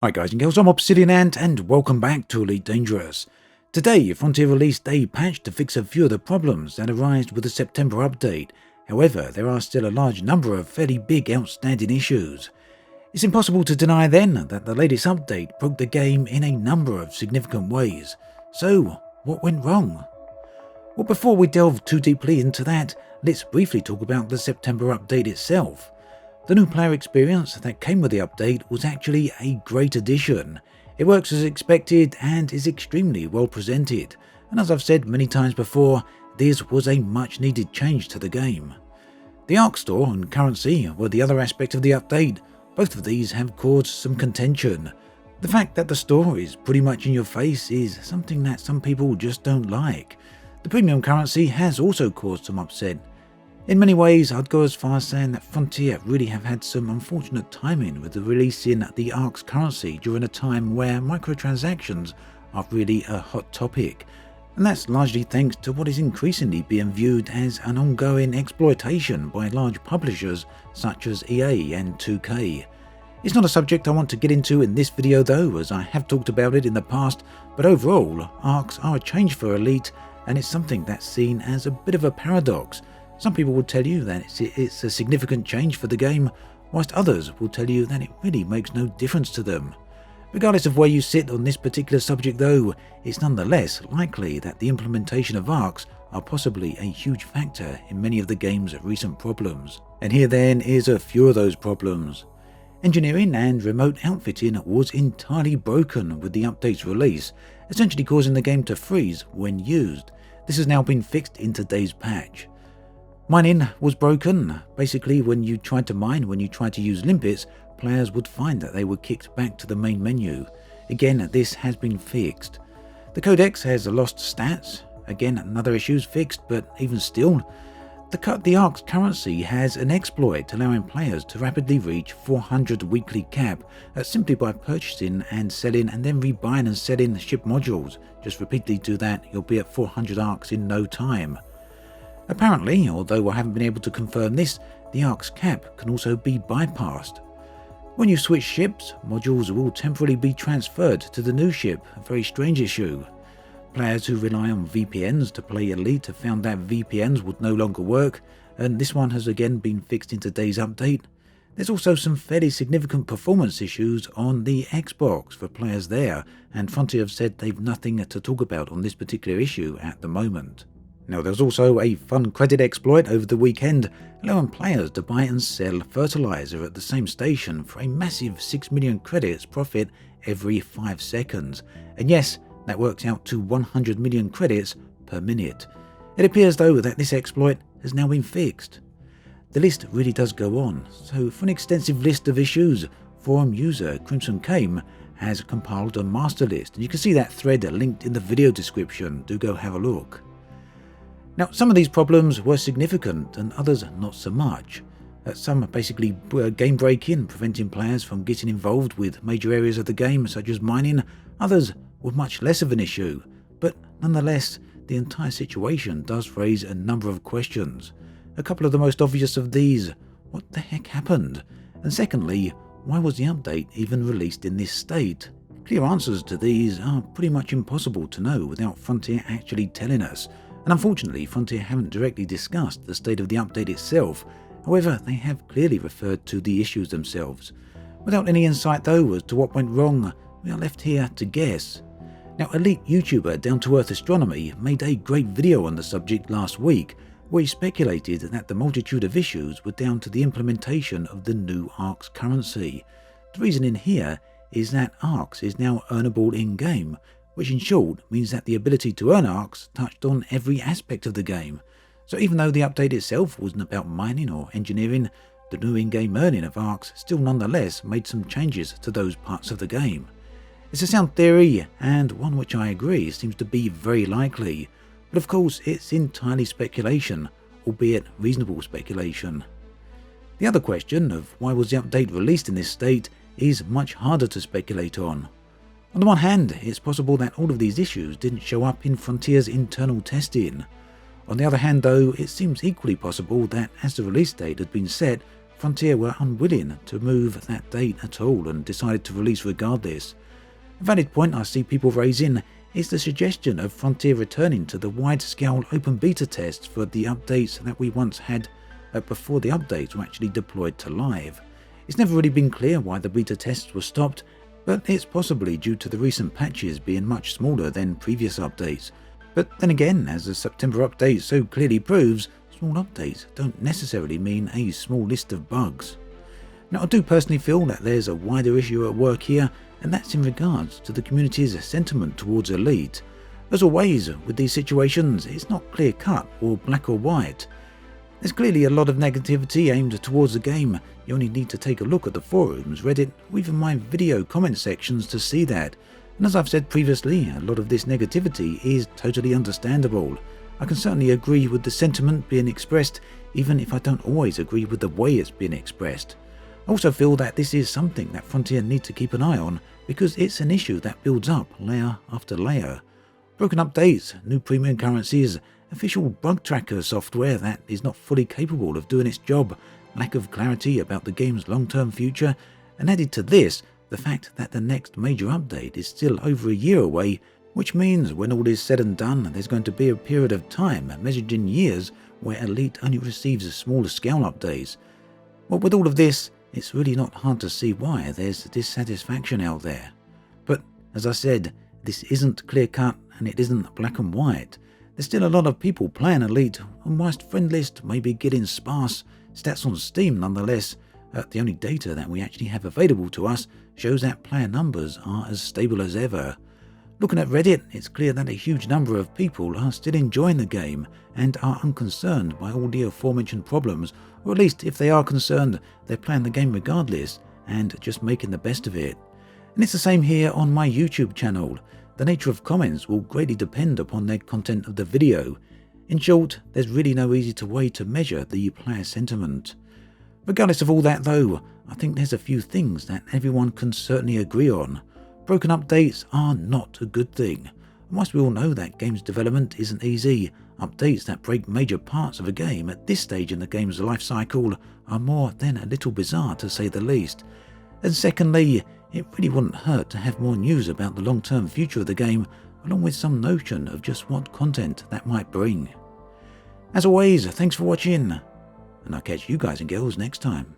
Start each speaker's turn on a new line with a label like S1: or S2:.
S1: Hi guys and girls, I'm Obsidian Ant and welcome back to Elite Dangerous. Today, Frontier released a patch to fix a few of the problems that arised with the September update. However, there are still a large number of fairly big outstanding issues. It's impossible to deny then that the latest update broke the game in a number of significant ways. So, what went wrong? Well, before we delve too deeply into that, let's briefly talk about the September update itself. The new player experience that came with the update was actually a great addition. It works as expected and is extremely well presented, and as I've said many times before, this was a much needed change to the game. The Ark Store and currency were the other aspect of the update. Both of these have caused some contention. The fact that the store is pretty much in your face is something that some people just don't like. The premium currency has also caused some upset. In many ways, I'd go as far as saying that Frontier really have had some unfortunate timing with the releasing the Ark's currency during a time where microtransactions are really a hot topic, and that's largely thanks to what is increasingly being viewed as an ongoing exploitation by large publishers such as EA and 2K. It's not a subject I want to get into in this video though, as I have talked about it in the past, but overall, Arks are a change for Elite, and it's something that's seen as a bit of a paradox. Some people will tell you that it's a significant change for the game, whilst others will tell you that it really makes no difference to them. Regardless of where you sit on this particular subject though, it's nonetheless likely that the implementation of Arks are possibly a huge factor in many of the game's recent problems. And here then is a few of those problems. Engineering and remote outfitting was entirely broken with the update's release, essentially causing the game to freeze when used. This has now been fixed in today's patch. Mining was broken. Basically, when you tried to use limpets, players would find that they were kicked back to the main menu. Again, this has been fixed. The codex has lost stats. Again, another issue's fixed, but even still, the Ark's currency has an exploit allowing players to rapidly reach 400 weekly cap simply by purchasing and selling and then rebuying and selling ship modules. Just repeatedly do that, you'll be at 400 Arks in no time. Apparently, although I haven't been able to confirm this, the Ark's cap can also be bypassed. When you switch ships, modules will temporarily be transferred to the new ship, a very strange issue. Players who rely on VPNs to play Elite have found that VPNs would no longer work, and this one has again been fixed in today's update. There's also some fairly significant performance issues on the Xbox for players there, and Frontier have said they've nothing to talk about on this particular issue at the moment. Now, there's also a fun credit exploit over the weekend, allowing players to buy and sell fertilizer at the same station for a massive 6 million credits profit every 5 seconds. And yes, that works out to 100 million credits per minute. It appears though that this exploit has now been fixed. The list really does go on, so for an extensive list of issues, forum user Crimson Came has compiled a master list, and you can see that thread linked in the video description. Do go have a look. Now, some of these problems were significant and others not so much. Some basically game break-in, preventing players from getting involved with major areas of the game such as mining. Others were much less of an issue, but nonetheless, the entire situation does raise a number of questions. A couple of the most obvious of these: what the heck happened? And secondly, why was the update even released in this state? Clear answers to these are pretty much impossible to know without Frontier actually telling us. And unfortunately, Frontier haven't directly discussed the state of the update itself. However, they have clearly referred to the issues themselves. Without any insight though as to what went wrong, we are left here to guess. Now, elite YouTuber Down to Earth Astronomy made a great video on the subject last week, where he speculated that the multitude of issues were down to the implementation of the new Ark's currency. The reasoning here is that Arks is now earnable in-game, which in short means that the ability to earn Arks touched on every aspect of the game. So even though the update itself wasn't about mining or engineering, the new in-game earning of Arks still nonetheless made some changes to those parts of the game. It's a sound theory, and one which I agree seems to be very likely, but of course it's entirely speculation, albeit reasonable speculation. The other question of why was the update released in this state is much harder to speculate on. On the one hand, it's possible that all of these issues didn't show up in Frontier's internal testing. On the other hand though, it seems equally possible that as the release date had been set, Frontier were unwilling to move that date at all and decided to release regardless. A valid point I see people raising is the suggestion of Frontier returning to the wide-scale open beta tests for the updates that we once had before the updates were actually deployed to live. It's never really been clear why the beta tests were stopped, but it's possibly due to the recent patches being much smaller than previous updates. But then again, as the September update so clearly proves, small updates don't necessarily mean a small list of bugs. Now, I do personally feel that there's a wider issue at work here, and that's in regards to the community's sentiment towards Elite. As always, with these situations, it's not clear-cut or black or white. There's clearly a lot of negativity aimed towards the game. You only need to take a look at the forums, Reddit, or even my video comment sections to see that. And as I've said previously, a lot of this negativity is totally understandable. I can certainly agree with the sentiment being expressed, even if I don't always agree with the way it's being expressed. I also feel that this is something that Frontier need to keep an eye on, because it's an issue that builds up layer after layer. Broken updates, new premium currencies, official bug tracker software that is not fully capable of doing its job, lack of clarity about the game's long-term future, and added to this, the fact that the next major update is still over a year away, which means when all is said and done, there's going to be a period of time, measured in years, where Elite only receives smaller scale updates. Well, with all of this, it's really not hard to see why there's dissatisfaction out there. But, as I said, this isn't clear-cut and it isn't black and white. There's still a lot of people playing Elite, and whilst friend list may be getting sparse, stats on Steam nonetheless, the only data that we actually have available to us shows that player numbers are as stable as ever. Looking at Reddit, it's clear that a huge number of people are still enjoying the game and are unconcerned by all the aforementioned problems, or at least if they are concerned, they're playing the game regardless and just making the best of it. And it's the same here on my YouTube channel. The nature of comments will greatly depend upon the content of the video. In short, there's really no easy way to measure the player sentiment. Regardless of all that though, I think there's a few things that everyone can certainly agree on. Broken updates are not a good thing. Whilst we all know that games development isn't easy, updates that break major parts of a game at this stage in the game's life cycle are more than a little bizarre to say the least. And secondly, it really wouldn't hurt to have more news about the long-term future of the game, along with some notion of just what content that might bring. As always, thanks for watching, and I'll catch you guys and girls next time.